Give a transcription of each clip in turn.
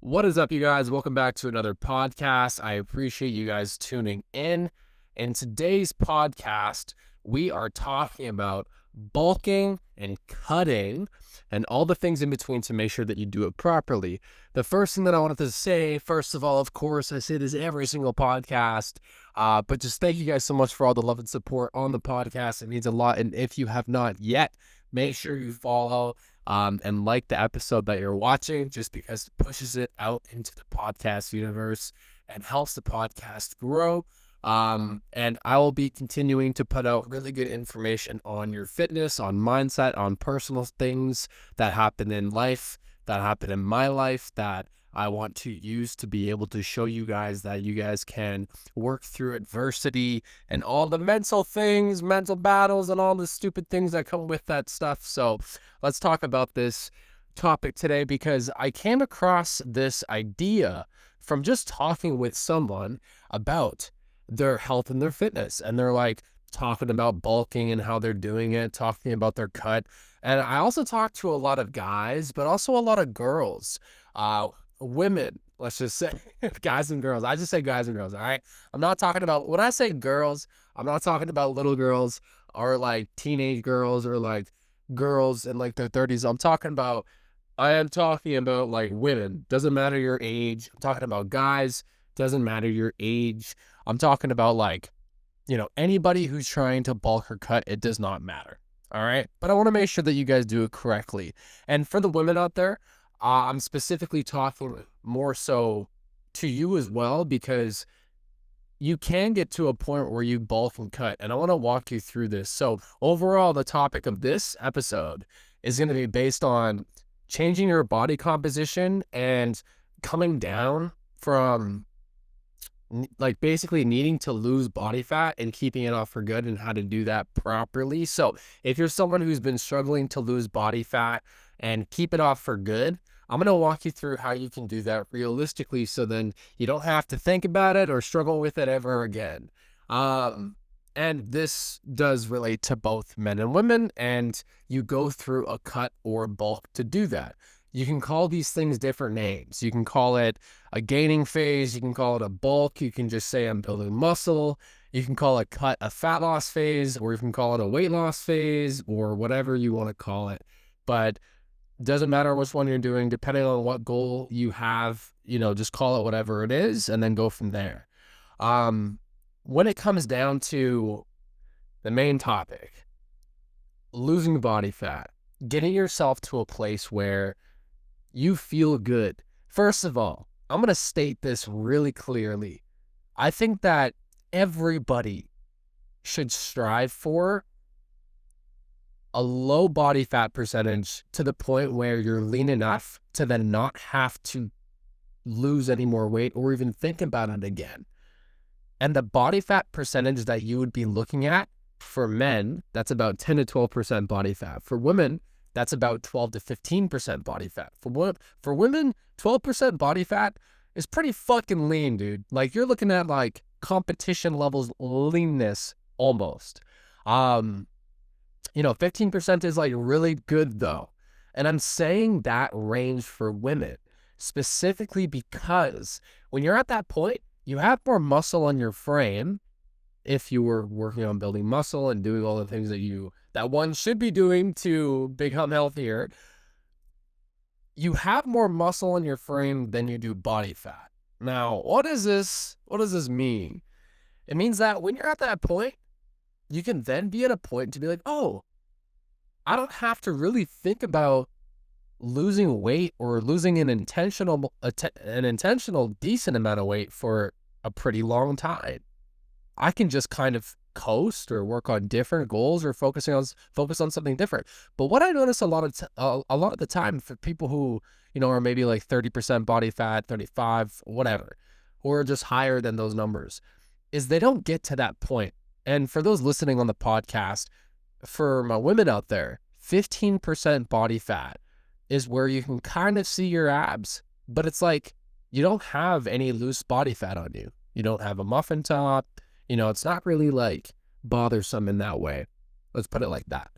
What is up, you guys? Welcome back to another podcast. I appreciate you guys tuning in. In today's podcast, we are talking about bulking and cutting and all the things in between to make sure that you do it properly. The first thing that I wanted to say, first of all, of course, I say this every single podcast, but just thank you guys so much for all the love and support on the podcast. It means a lot. And if you have not yet, make sure you follow and like the episode that you're watching, just because it pushes it out into the podcast universe and helps the podcast grow. And I will be continuing to put out really good information on your fitness, on mindset, on personal things that happen in life, that happen in my life, that I want to use to be able to show you guys that you guys can work through adversity and all the mental things, mental battles, and all the stupid things that come with that stuff. So let's talk about this topic today, because I came across this idea from just talking with someone about their health and their fitness. And they're like talking about bulking and how they're doing it, talking about their cut. And I also talked to a lot of guys, but also a lot of girls, women, let's just say guys and girls. I just say guys and girls. All right. I'm not talking about, when I say girls, I'm not talking about little girls or like teenage girls or like girls in like their 30s. I am talking about like women. Doesn't matter your age. I'm talking about guys. Doesn't matter your age. I'm talking about like, anybody who's trying to bulk or cut, it does not matter. All right. But I want to make sure that you guys do it correctly. And for the women out there, I'm specifically talking more so to you as well, because you can get to a point where you bulk and cut. And I want to walk you through this. So overall, the topic of this episode is going to be based on changing your body composition and coming down from like basically needing to lose body fat and keeping it off for good, and how to do that properly. So if you're someone who's been struggling to lose body fat and keep it off for good, I'm going to walk you through how you can do that realistically, so then you don't have to think about it or struggle with it ever again. And this does relate to both men and women, and you go through a cut or bulk to do that. You can call these things different names. You can call it a gaining phase. You can call it a bulk. You can just say I'm building muscle. You can call it cut a fat loss phase, or you can call it a weight loss phase, or whatever you want to call it. But it doesn't matter which one you're doing, depending on what goal you have, just call it whatever it is and then go from there. When it comes down to the main topic, losing body fat, getting yourself to a place where you feel good. First of all, I'm going to state this really clearly. I think that everybody should strive for a low body fat percentage, to the point where you're lean enough to then not have to lose any more weight or even think about it again. And the body fat percentage that you would be looking at for men, that's about 10 to 12% body fat. For women, that's about 12 to 15% body fat. For women, 12% body fat is pretty fucking lean, dude. Like, you're looking at like competition levels leanness almost. 15% is like really good though. And I'm saying that range for women specifically because when you're at that point, you have more muscle on your frame. If you were working on building muscle and doing all the things that one should be doing to become healthier, you have more muscle in your frame than you do body fat. Now, what does this mean? It means that when you're at that point, you can then be at a point to be like, oh, I don't have to really think about losing weight or losing an intentional decent amount of weight for a pretty long time. I can just kind of coast or work on different goals or focus on something different. But what I notice a lot of the time for people who, are maybe like 30% body fat, 35, whatever, or just higher than those numbers, is they don't get to that point. And for those listening on the podcast, for my women out there, 15% body fat is where you can kind of see your abs, but it's like you don't have any loose body fat on you. You don't have a muffin top. It's not really like bothersome in that way. Let's put it like that.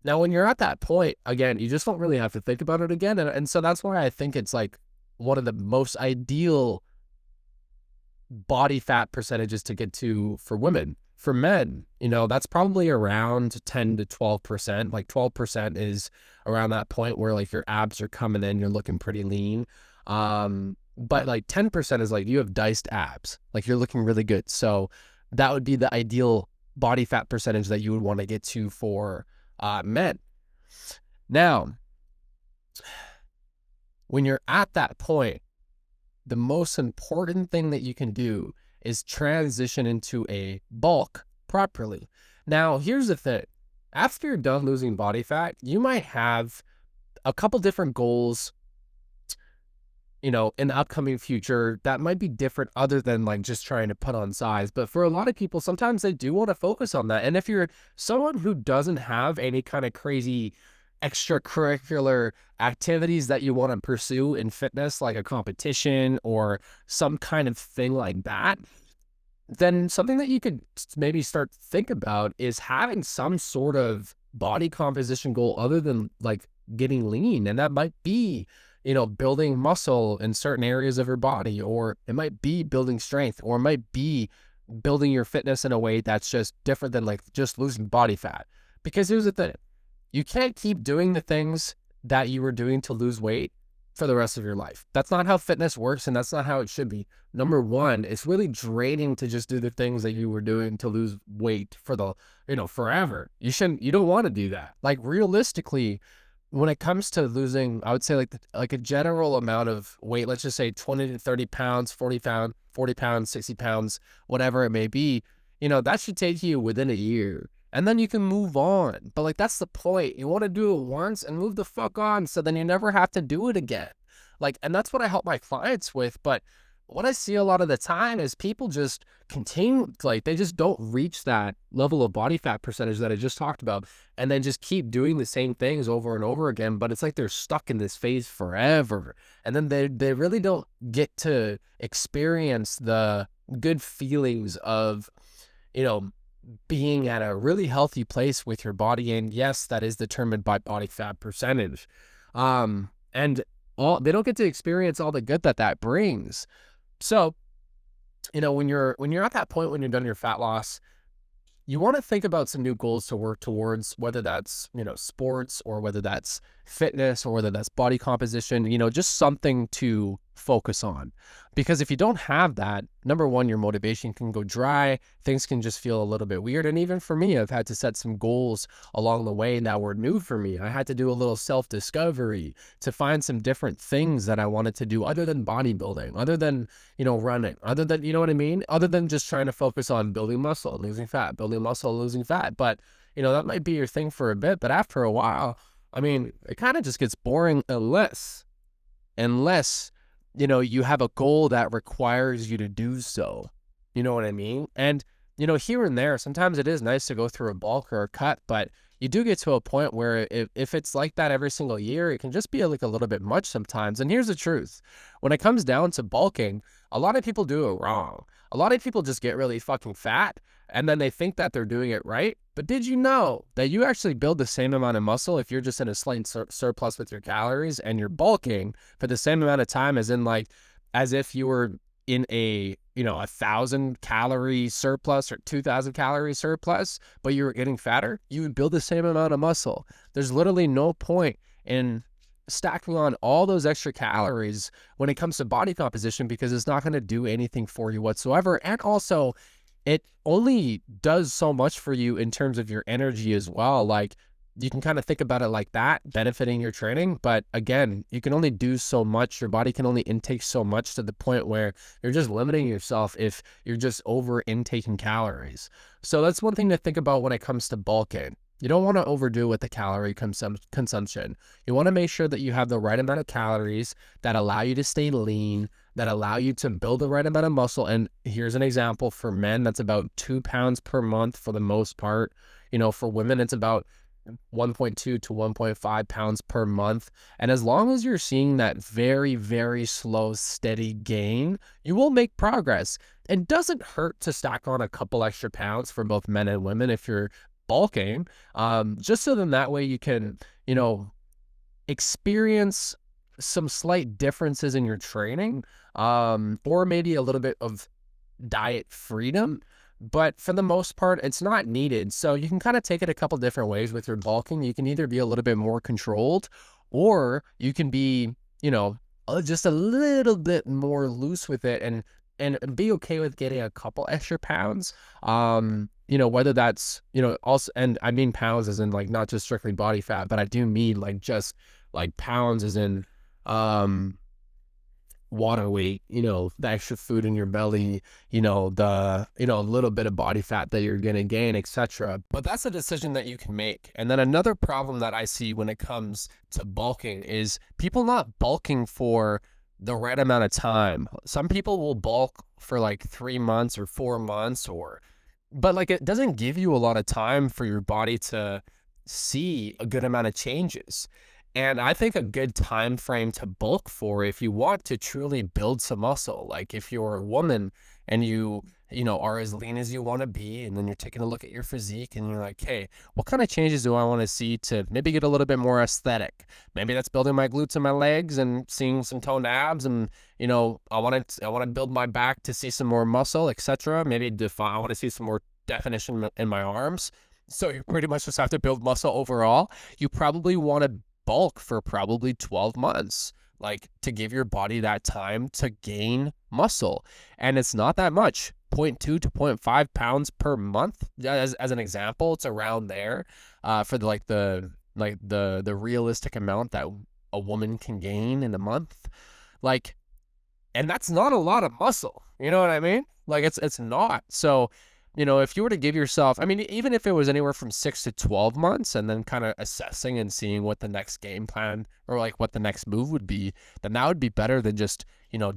Now, when you're at that point, again, you just don't really have to think about it again. And so that's why I think it's like one of the most ideal body fat percentages to get to for women. For men, that's probably around 10 to 12%. Like 12% is around that point where like your abs are coming in, you're looking pretty lean. But like 10% is like you have diced abs, like you're looking really good. So that would be the ideal body fat percentage that you would want to get to for men. Now, when you're at that point, the most important thing that you can do is transition into a bulk properly. Now, here's the thing. After you're done losing body fat, you might have a couple different goals, in the upcoming future that might be different other than like just trying to put on size. But for a lot of people, sometimes they do want to focus on that. And if you're someone who doesn't have any kind of crazy extracurricular activities that you want to pursue in fitness, like a competition or some kind of thing like that, then something that you could maybe start to think about is having some sort of body composition goal other than like getting lean. And that might be, building muscle in certain areas of your body, or it might be building strength, or it might be building your fitness in a way that's just different than like just losing body fat. Because here's the thing. You can't keep doing the things that you were doing to lose weight for the rest of your life. That's not how fitness works, and that's not how it should be. Number one, it's really draining to just do the things that you were doing to lose weight for the, forever. You don't want to do that. Like realistically, when it comes to losing, I would say like a general amount of weight, let's just say 20 to 30 pounds, 40 pounds, 60 pounds, whatever it may be, that should take you within a year. And then you can move on. But like, that's the point. You want to do it once and move the fuck on, so then you never have to do it again. Like, and that's what I help my clients with. But what I see a lot of the time is people just continue, like they just don't reach that level of body fat percentage that I just talked about, and then just keep doing the same things over and over again. But it's like they're stuck in this phase forever. And then they really don't get to experience the good feelings of, being at a really healthy place with your body. And yes, that is determined by body fat percentage. And they don't get to experience all the good that brings. So, when you're at that point, when you're done your fat loss, you want to think about some new goals to work towards, whether that's, sports, or whether that's fitness, or whether that's body composition, just something to focus on. Because if you don't have that, number one, your motivation can go dry. Things can just feel a little bit weird. And even for me, I've had to set some goals along the way that were new for me. I had to do a little self-discovery to find some different things that I wanted to do other than bodybuilding, other than, running, other than, what I mean? Other than just trying to focus on building muscle, losing fat, building muscle, losing fat. But, that might be your thing for a bit. But after a while, it kind of just gets boring unless, you have a goal that requires you to do so. You know what I mean? And, here and there, sometimes it is nice to go through a bulk or a cut, but you do get to a point where if it's like that every single year, it can just be like a little bit much sometimes. And here's the truth. When it comes down to bulking, a lot of people do it wrong. A lot of people just get really fucking fat, and then they think that they're doing it right. But did you know that you actually build the same amount of muscle if you're just in a slight surplus with your calories, and you're bulking for the same amount of time as if you were in a 1,000 calorie surplus or 2,000 calorie surplus, but you were getting fatter? You would build the same amount of muscle. There's literally no point in stacking on all those extra calories when it comes to body composition, because it's not going to do anything for you whatsoever. And also, it only does so much for you in terms of your energy as well. Like, you can kind of think about it like that, benefiting your training. But again, you can only do so much. Your body can only intake so much, to the point where you're just limiting yourself if you're just over intaking calories. So that's one thing to think about when it comes to bulking. You don't want to overdo with the calorie consumption. You want to make sure that you have the right amount of calories that allow you to stay lean, that allow you to build the right amount of muscle. And here's an example. For men, that's about 2 pounds per month for the most part. For women, it's about 1.2 to 1.5 pounds per month. And as long as you're seeing that very, very slow, steady gain, you will make progress. It doesn't hurt to stack on a couple extra pounds for both men and women if you're bulking, just so then that way you can, experience some slight differences in your training, or maybe a little bit of diet freedom. But for the most part, it's not needed. So you can kind of take it a couple different ways with your bulking. You can either be a little bit more controlled, or you can be, just a little bit more loose with it, and be okay with getting a couple extra pounds. Whether that's, also, and I mean pounds as in like not just strictly body fat, but I do mean like just like pounds as in water weight, the extra food in your belly, a little bit of body fat that you're going to gain, etc. But that's a decision that you can make. And then another problem that I see when it comes to bulking is people not bulking for the right amount of time. Some people will bulk for like 3 months or 4 months, but like it doesn't give you a lot of time for your body to see a good amount of changes. And I think a good time frame to bulk for, if you want to truly build some muscle, like if you're a woman and you are as lean as you want to be, and then you're taking a look at your physique and you're like, hey, what kind of changes do I want to see to maybe get a little bit more aesthetic? Maybe that's building my glutes and my legs and seeing some toned abs, and I want to build my back to see some more muscle, etc. Maybe I want to see some more definition in my arms. So you pretty much just have to build muscle overall. You probably want to bulk for probably 12 months, like to give your body that time to gain muscle. And it's not that much, 0.2 to 0.5 pounds per month. As an example, it's around there for the realistic amount that a woman can gain in a month. Like, and that's not a lot of muscle. You know what I mean? Like it's not. So if you were to give yourself, I mean, even if it was anywhere from 6 to 12 months and then kind of assessing and seeing what the next game plan or like what the next move would be, then that would be better than just,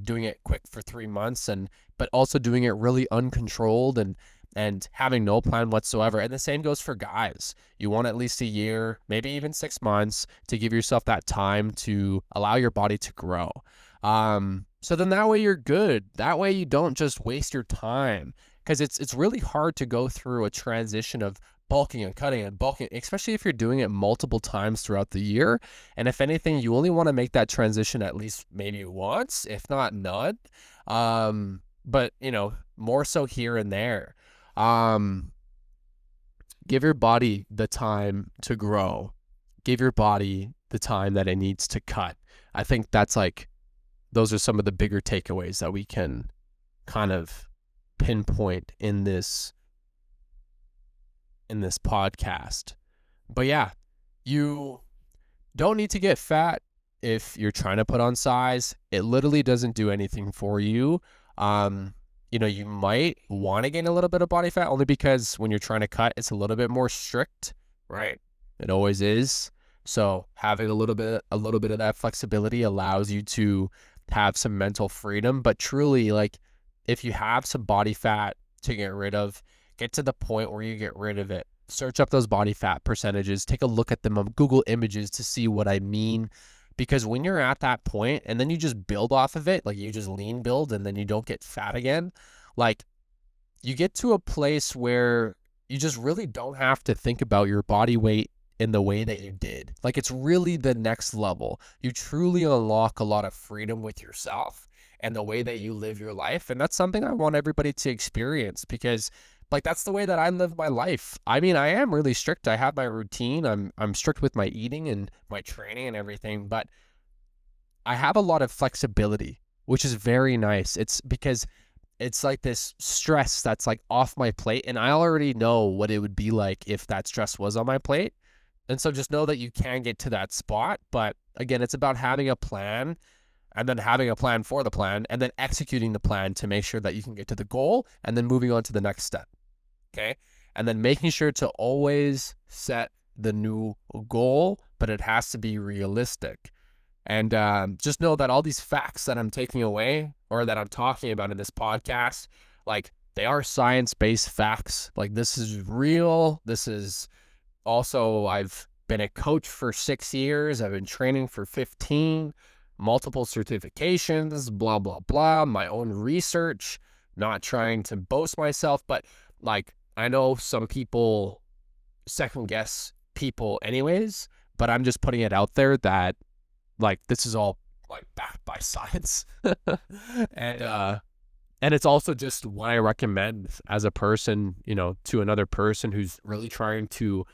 doing it quick for 3 months but also doing it really uncontrolled and having no plan whatsoever. And the same goes for guys. You want at least a year, maybe even 6 months to give yourself that time to allow your body to grow. So then that way you're good. That way you don't just waste your time. Because it's really hard to go through a transition of bulking and cutting and bulking, especially if you're doing it multiple times throughout the year. And if anything, you only want to make that transition at least maybe once, if not none. But, more so here and there. Give your body the time to grow. Give your body the time that it needs to cut. I think those are some of the bigger takeaways that we can kind of pinpoint in this podcast. But yeah, you don't need to get fat if you're trying to put on size. It literally doesn't do anything for you. You might want to gain a little bit of body fat only because when you're trying to cut, it's a little bit more strict, right? It always is. So having a little bit of that flexibility allows you to have some mental freedom. But truly, like, if you have some body fat to get rid of, get to the point where you get rid of it. Search up those body fat percentages. Take a look at them on Google Images to see what I mean. Because when you're at that point and then you just build off of it, like you just lean build and then you don't get fat again, like you get to a place where you just really don't have to think about your body weight in the way that you did. Like it's really the next level. You truly unlock a lot of freedom with yourself and the way that you live your life. And that's something I want everybody to experience, because like that's the way that I live my life. I mean, I am really strict. I have my routine. I'm strict with my eating and my training and everything, but I have a lot of flexibility, which is very nice. It's because it's like this stress that's like off my plate, and I already know what it would be like if that stress was on my plate. And so just know that you can get to that spot. But again, it's about having a plan, and then having a plan for the plan, and then executing the plan to make sure that you can get to the goal, and then moving on to the next step. Okay. And then making sure to always set the new goal, but it has to be realistic. And just know that all these facts that I'm taking away, or that I'm talking about in this podcast, like they are science-based facts. Like this is real. This is also, I've been a coach for 6 years. I've been training for 15, multiple certifications, blah, blah, blah, my own research, not trying to boast myself, but like, I know some people second guess people anyways, but I'm just putting it out there that like, this is all like backed by science. and and it's also just what I recommend as a person, to another person who's really trying to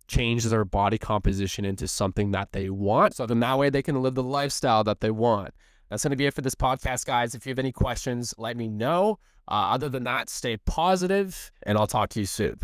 change their body composition into something that they want. So then that way they can live the lifestyle that they want. That's going to be it for this podcast, guys. If you have any questions, let me know. Other than that, stay positive, and I'll talk to you soon.